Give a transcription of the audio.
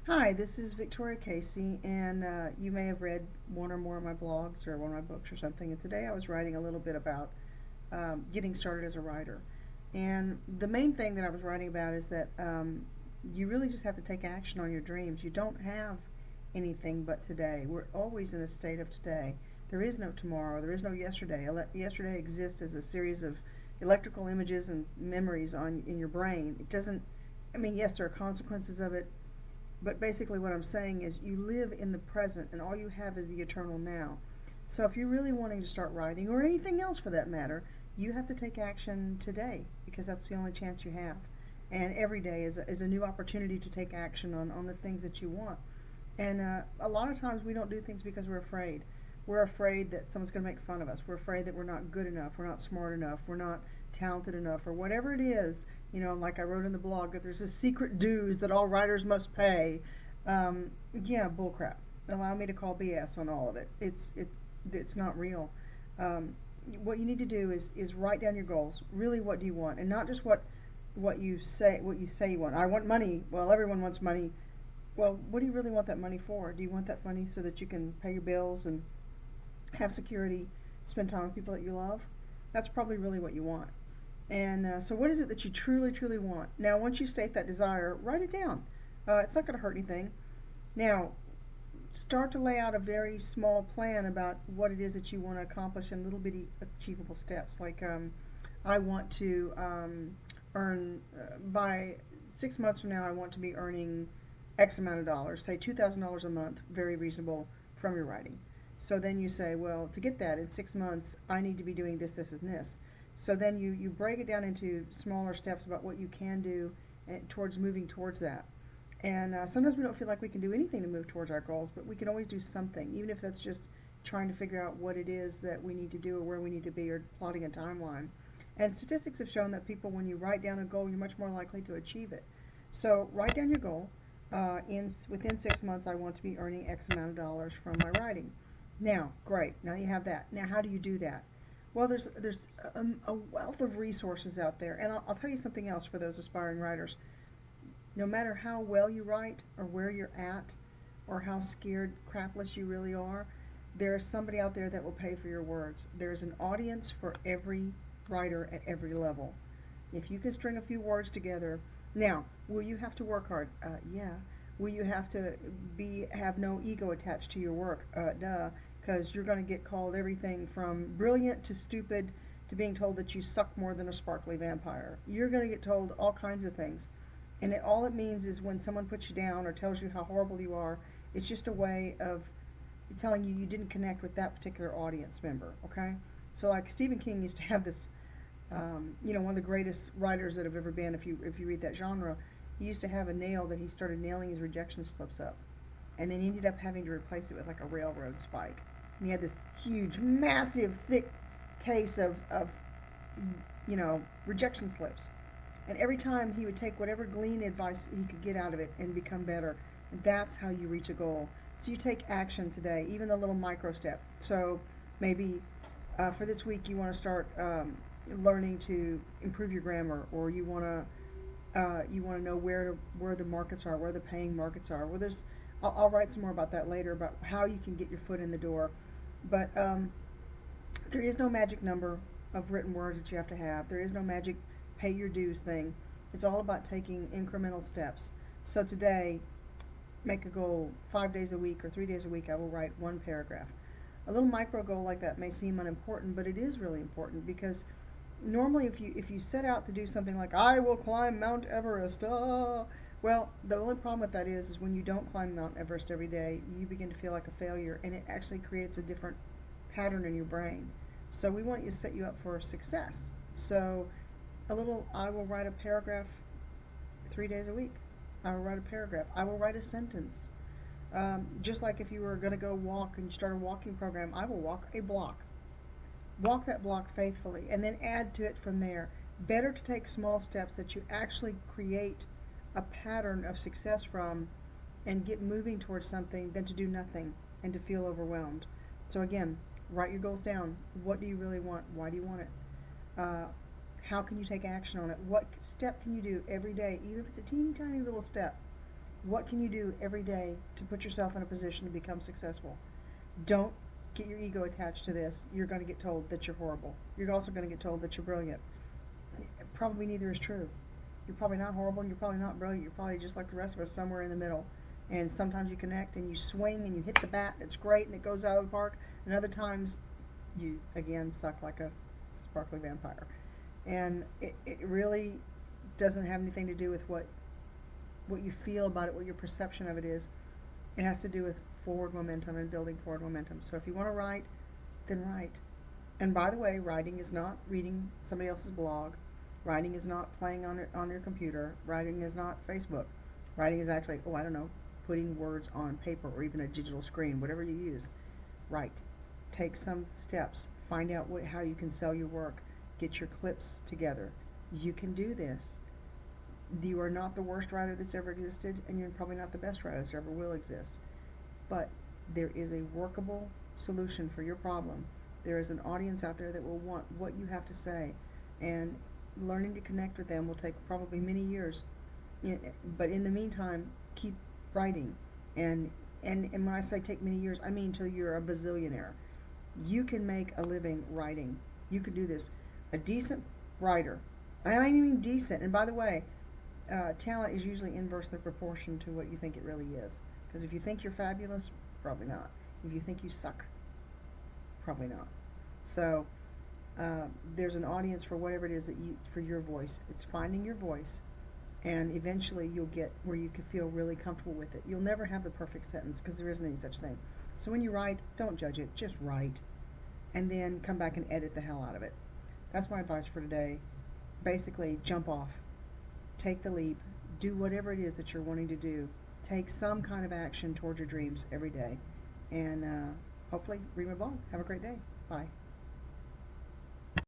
Hi, this is Victoria Casey, and you may have read one or more of my blogs or one of my books or something. And today I was writing a little bit about getting started as a writer. And the main thing that I was writing about is that you really just have to take action on your dreams. You don't have anything but today. We're always in a state of today. There is no tomorrow. There is no yesterday. Yesterday exists as a series of electrical images and memories in your brain. It doesn't. I mean, yes, there are consequences of it, but basically, what I'm saying is you live in the present and all you have is the eternal now. So, if you're really wanting to start writing, or anything else for that matter, you have to take action today because that's the only chance you have. And every day is a new opportunity to take action on the things that you want. And a lot of times we don't do things because we're afraid. We're afraid that someone's going to make fun of us. We're afraid that we're not good enough. We're not smart enough. We're not talented enough, or whatever it is. Like I wrote in the blog that there's a secret dues that all writers must pay. Yeah, bullcrap. Allow me to call BS on all of it. It's not real. Um, what you need to do is write down your goals. Really, what do you want, and not just what you say you want. I want money. Well, everyone wants money. Well, what do you really want that money for? Do you want that money so that you can pay your bills and have security, spend time with people that you love? That's probably really what you want. And so, what is it that you truly, truly want? Now, once you state that desire, write it down. It's not going to hurt anything. Now, start to lay out a very small plan about what it is that you want to accomplish in little bitty achievable steps. Like, I want to earn, by 6 months from now, I want to be earning X amount of dollars, say $2,000 a month, very reasonable, from your writing. So then you say, well, to get that in 6 months, I need to be doing this, this, and this. So then you break it down into smaller steps about what you can do towards moving towards that. And sometimes we don't feel like we can do anything to move towards our goals, but we can always do something, even if that's just trying to figure out what it is that we need to do or where we need to be or plotting a timeline. And statistics have shown that people, when you write down a goal, you're much more likely to achieve it. So write down your goal. Within 6 months, I want to be earning X amount of dollars from my writing. Now, great. Now you have that. Now, how do you do that? Well, there's a wealth of resources out there, and I'll tell you something else for those aspiring writers. No matter how well you write or where you're at or how scared crapless you really are, there is somebody out there that will pay for your words. There's an audience for every writer at every level. If you can string a few words together, now, will you have to work hard? Yeah. Will you have to have no ego attached to your work? Duh, because you're going to get called everything from brilliant to stupid to being told that you suck more than a sparkly vampire. You're going to get told all kinds of things. And all it means is when someone puts you down or tells you how horrible you are, it's just a way of telling you didn't connect with that particular audience member, okay? So like Stephen King used to have this, one of the greatest writers that have ever been, if you read that genre, he used to have a nail that he started nailing his rejection slips up. And then he ended up having to replace it with like a railroad spike. And he had this huge, massive, thick case of rejection slips. And every time he would take whatever glean advice he could get out of it and become better. And that's how you reach a goal. So you take action today, even a little micro step. So maybe for this week you want to start learning to improve your grammar, or you want to know where the markets are, where the paying markets are. Well, I'll write some more about that later about how you can get your foot in the door. But there is no magic number of written words that you have to have. There is no magic pay your dues thing. It's all about taking incremental steps. So today, make a goal 5 days a week or 3 days a week. I will write one paragraph. A little micro goal like that may seem unimportant, but it is really important because normally if you set out to do something like I will climb Mount Everest, well, the only problem with that is when you don't climb Mount Everest every day, you begin to feel like a failure, and it actually creates a different pattern in your brain. So we want to set you up for success. So I will write a paragraph 3 days a week. I will write a paragraph. I will write a sentence. Just like if you were going to go walk and you start a walking program, I will walk a block. Walk that block faithfully and then add to it from there. Better to take small steps that you actually create a pattern of success from and get moving towards something than to do nothing and to feel overwhelmed. So again, write your goals down. What do you really want? Why do you want it? Uh, how can you take action on it? What step can you do every day, even if it's a teeny tiny little step? What can you do every day to put yourself in a position to become successful? Don't get your ego attached to this. You're going to get told that you're horrible. You're also going to get told that you're brilliant. Probably neither is true. You're probably not horrible and you're probably not brilliant. You're probably just like the rest of us, somewhere in the middle. And sometimes you connect and you swing and you hit the bat and it's great and it goes out of the park. And other times you, again, suck like a sparkly vampire. And it really doesn't have anything to do with what you feel about it, what your perception of it is. It has to do with forward momentum and building forward momentum. So if you want to write, then write. And by the way, writing is not reading somebody else's blog. Writing is not playing on your computer. Writing is not Facebook. Writing is actually, oh, I don't know, putting words on paper or even a digital screen, whatever you use. Write. Take some steps. Find out how you can sell your work. Get your clips together. You can do this. You are not the worst writer that's ever existed, and you're probably not the best writer that ever will exist. But there is a workable solution for your problem. There is an audience out there that will want what you have to say, and learning to connect with them will take probably many years. But in the meantime, keep writing. And when I say take many years, I mean till you're a bazillionaire. You can make a living writing. You can do this. A decent writer. I mean decent. And by the way, talent is usually inversely proportional to what you think it really is. Because if you think you're fabulous, probably not. If you think you suck, probably not. So there's an audience for whatever it is for your voice. It's finding your voice, and eventually you'll get where you can feel really comfortable with it. You'll never have the perfect sentence because there isn't any such thing. So when you write, don't judge it. Just write, and then come back and edit the hell out of it. That's my advice for today. Basically, jump off. Take the leap. Do whatever it is that you're wanting to do. Take some kind of action toward your dreams every day. And hopefully read my blog. Have a great day. Bye.